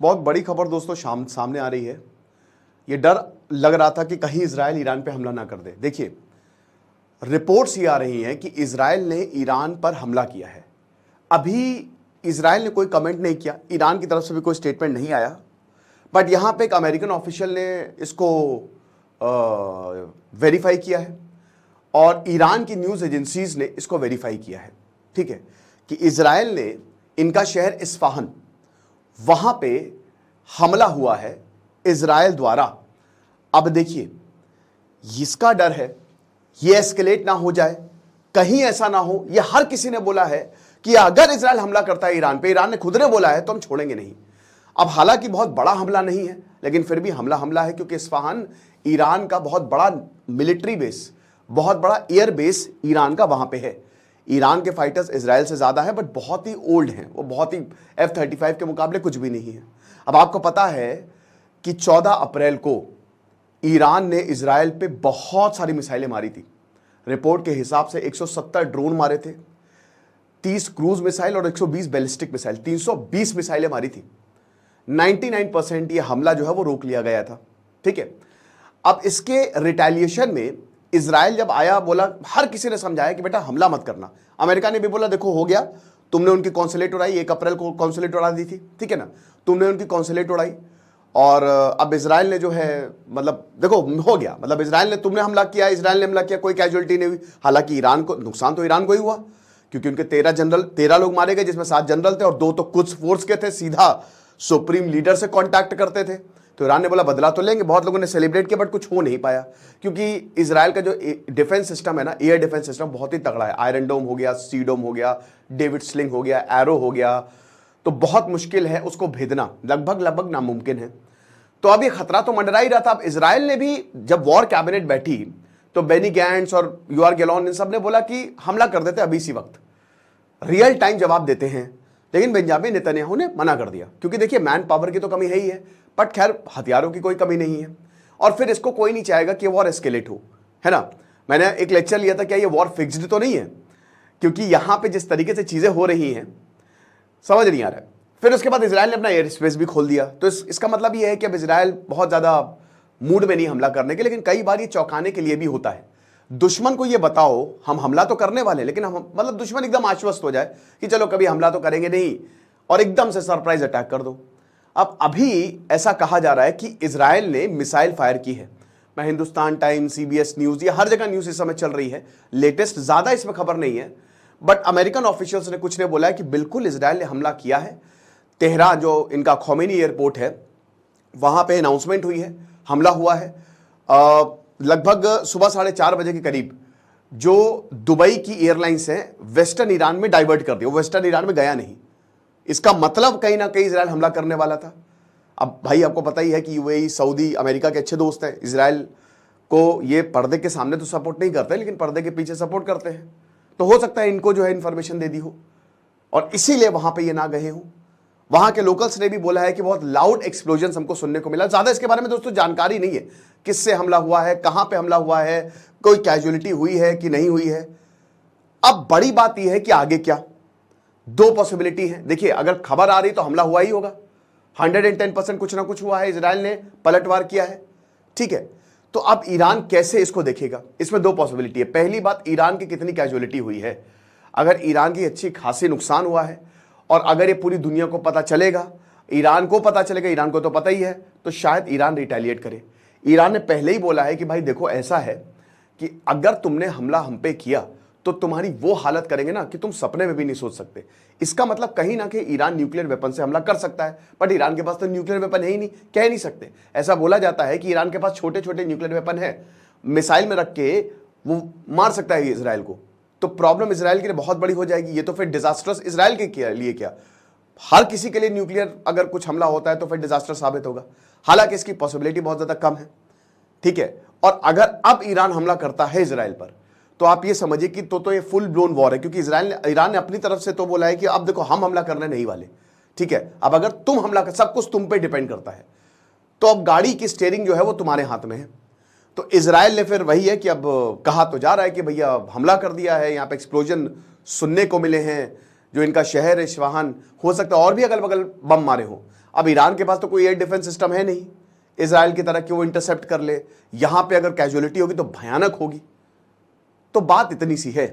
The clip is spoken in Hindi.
बहुत बड़ी खबर दोस्तों सामने आ रही है। ये डर लग रहा था कि कहीं इजराइल ईरान पे हमला ना कर दे। देखिए, रिपोर्ट्स ये आ रही हैं कि इजराइल ने ईरान पर हमला किया है। अभी इजराइल ने कोई कमेंट नहीं किया, ईरान की तरफ से भी कोई स्टेटमेंट नहीं आया, बट यहां पे एक अमेरिकन ऑफिशियल ने इसको वेरीफाई किया है और ईरान की न्यूज़ एजेंसीज ने इसको वेरीफाई किया है, ठीक है, कि इजराइल ने इनका शहर इस्फहान, वहां पे हमला हुआ है इजराइल द्वारा। अब देखिए, इसका डर है ये एस्केलेट ना हो जाए, कहीं ऐसा ना हो। ये हर किसी ने बोला है कि अगर इजराइल हमला करता है ईरान पे, ईरान ने खुद ने बोला है, तो हम छोड़ेंगे नहीं। अब हालांकि बहुत बड़ा हमला नहीं है, लेकिन फिर भी हमला है, क्योंकि इस्फहान ईरान का बहुत बड़ा मिलिट्री बेस, बहुत बड़ा एयर बेस ईरान का वहां पे है। ईरान के फाइटर्स इजराइल से ज्यादा है, बट बहुत ही ओल्ड हैं, वो बहुत ही F-35 के मुकाबले कुछ भी नहीं है। अब आपको पता है कि 14 अप्रैल को ईरान ने इजराइल पे बहुत सारी मिसाइलें मारी थी। रिपोर्ट के हिसाब से 170 ड्रोन मारे थे, 30 क्रूज मिसाइल और 120 बैलिस्टिक मिसाइल, 320 मिसाइलें मारी थी। 99% ये हमला जो है वो रोक लिया गया था, ठीक है। अब इसके रिटेलिएशन में इजराइल जब आया, बोला, हर किसी ने समझाया कि बेटा हमला मत करना। अमेरिका ने भी बोला देखो हो गया, तुमने उनकी कॉन्सुलेट उड़ाई, 1 अप्रैल को कॉन्सुलेट उड़ा दी थी, ठीक है ना, तुमने उनकी कॉन्सुलेट उड़ाई, और अब इजराइल ने जो है, मतलब देखो हो गया, मतलब इजराइल ने, तुमने हमला किया, इजराइल ने हमला किया, कोई कैजुअलिटी नहीं हुई। हालांकि ईरान को नुकसान तो ईरान को ही हुआ, क्योंकि उनके 13 लोग मारे गए, जिसमें 7 जनरल थे और 2 तो कुछ फोर्स के थे, सीधा सुप्रीम लीडर से कांटेक्ट करते थे। तो ईरान ने बोला बदला तो लेंगे, बहुत लोगों ने सेलिब्रेट किया, बट कुछ हो नहीं पाया, क्योंकि इजराइल का जो डिफेंस सिस्टम है ना, एयर डिफेंस सिस्टम बहुत ही तगड़ा है। आयरन डोम हो गया, सी डोम हो गया, डेविड स्लिंग हो गया, एरो हो गया, तो बहुत मुश्किल है उसको भेदना, लगभग नामुमकिन है। तो अब ये खतरा तो मंडरा ही रहा था। अब इजराइल ने भी जब वॉर कैबिनेट बैठी, तो बेनी गैंट्स और यूआर गैलोन इन सब ने बोला कि हमला कर देते अभी इसी वक्त, रियल टाइम जवाब देते हैं। लेकिन बेंजामिन नेतन्याहू ने मना कर दिया, क्योंकि देखिए मैन पावर की तो कमी है ही है, बट खैर हथियारों की कोई कमी नहीं है, और फिर इसको कोई नहीं चाहेगा कि वॉर एस्केलेट हो, है ना। मैंने एक लेक्चर लिया था, क्या ये वॉर फिक्स्ड तो नहीं है, क्योंकि यहां पे जिस तरीके से चीजें हो रही हैं समझ नहीं आ रहा है। फिर उसके बाद इजराइल ने अपना एयर स्पेस भी खोल दिया, तो इसका मतलब ये है कि अब इजराइल बहुत ज्यादा मूड में नहीं हमला करने के, लेकिन कई बार ये चौंकाने के लिए भी होता है। दुश्मन को ये बताओ हम हमला तो करने वाले, लेकिन हम, मतलब दुश्मन एकदम आश्वस्त हो जाए कि चलो कभी हमला तो करेंगे नहीं, और एकदम से सरप्राइज अटैक कर दो। अब अभी ऐसा कहा जा रहा है कि इजराइल ने मिसाइल फायर की है। मैं हिंदुस्तान टाइम्स, CBS न्यूज, ये हर जगह न्यूज इस समय चल रही है, लेटेस्ट ज्यादा इसमें खबर नहीं है, बट अमेरिकन ऑफिशियल्स ने, कुछ ने बोला है कि बिल्कुल इजराइल ने हमला किया है। तेहरान, जो इनका खोमेनी एयरपोर्ट है, वहां पे अनाउंसमेंट हुई है, हमला हुआ है। लगभग सुबह 4:30 बजे के करीब जो दुबई की एयरलाइंस हैं, वेस्टर्न ईरान में डाइवर्ट कर दिया, वो वेस्टर्न ईरान में गया नहीं। इसका मतलब कहीं ना कहीं इजराइल हमला करने वाला था। अब भाई आपको पता ही है कि UAE, सऊदी, अमेरिका के अच्छे दोस्त हैं। इजराइल को ये पर्दे के सामने तो सपोर्ट नहीं करते, लेकिन पर्दे के पीछे सपोर्ट करते हैं, तो हो सकता है इनको जो है इंफॉर्मेशन दे दी हो, और इसीलिए वहां पे ये ना गए हो। वहां के लोकल्स ने भी बोला है कि बहुत लाउड एक्सप्लोजन हमको सुनने को मिला। ज्यादा इसके बारे में दोस्तों जानकारी नहीं है, किससे हमला हुआ है, कहां पे हमला हुआ है, कोई कैजुअलिटी हुई है कि नहीं हुई है। अब बड़ी बात यह है कि आगे क्या, 2 पॉसिबिलिटी है। देखिए, अगर खबर आ रही तो हमला हुआ ही होगा, 110% कुछ ना कुछ हुआ है, इजराइल ने पलटवार किया है, ठीक है। तो अब ईरान कैसे इसको देखेगा, इसमें 2 पॉसिबिलिटी है। पहली बात, ईरान की कितनी कैजुअलिटी हुई है। अगर ईरान की अच्छी खासी नुकसान हुआ है, और अगर ये पूरी दुनिया को पता चलेगा, ईरान को पता चलेगा, ईरान को तो पता ही है, तो शायद ईरान रिटेलिएट करे। ईरान ने पहले ही बोला है कि भाई देखो ऐसा है कि अगर तुमने हमला हम पे किया तो तुम्हारी वो हालत करेंगे ना कि तुम सपने में भी नहीं सोच सकते। इसका मतलब कहीं ना कहीं ईरान न्यूक्लियर वेपन से हमला कर सकता है, बट ईरान के पास तो न्यूक्लियर वेपन है ही नहीं, कह नहीं सकते। ऐसा बोला जाता है कि ईरान के पास छोटे छोटे न्यूक्लियर वेपन है, मिसाइल में रख के वो मार सकता है इसराइल को। तो प्रॉब्लम इसराइल के लिए बहुत बड़ी हो जाएगी। ये तो फिर डिजास्टर्स इसराइल के लिए क्या, हर किसी के लिए न्यूक्लियर अगर कुछ हमला होता है तो फिर डिजास्टर साबित होगा। हालांकि इसकी पॉसिबिलिटी बहुत ज्यादा कम है, ठीक है। और अगर अब ईरान हमला करता है इसराइल पर, तो आप ये समझिए कि तो ये फुल ब्लोन वॉर है, क्योंकि ईरान ने अपनी तरफ से तो बोला है कि अब देखो हम हमला करने नहीं वाले, ठीक है। अब अगर तुम हमला कर, सब कुछ तुम पे डिपेंड करता है, तो अब गाड़ी की स्टीयरिंग जो है वो तुम्हारे हाथ में है। तो इजराइल ने फिर वही है कि अब कहा तो जा रहा है कि भैया हमला कर दिया है, यहाँ पे एक्सप्लोजन सुनने को मिले हैं, जो इनका शहर है इस्फहान, हो सकता है और भी अगल बगल बम मारे हो। अब ईरान के पास तो कोई एयर डिफेंस सिस्टम है नहीं इजराइल की तरह कि वो इंटरसेप्ट कर ले, यहां पे अगर कैजुअलिटी होगी तो भयानक होगी। तो बात इतनी सी है।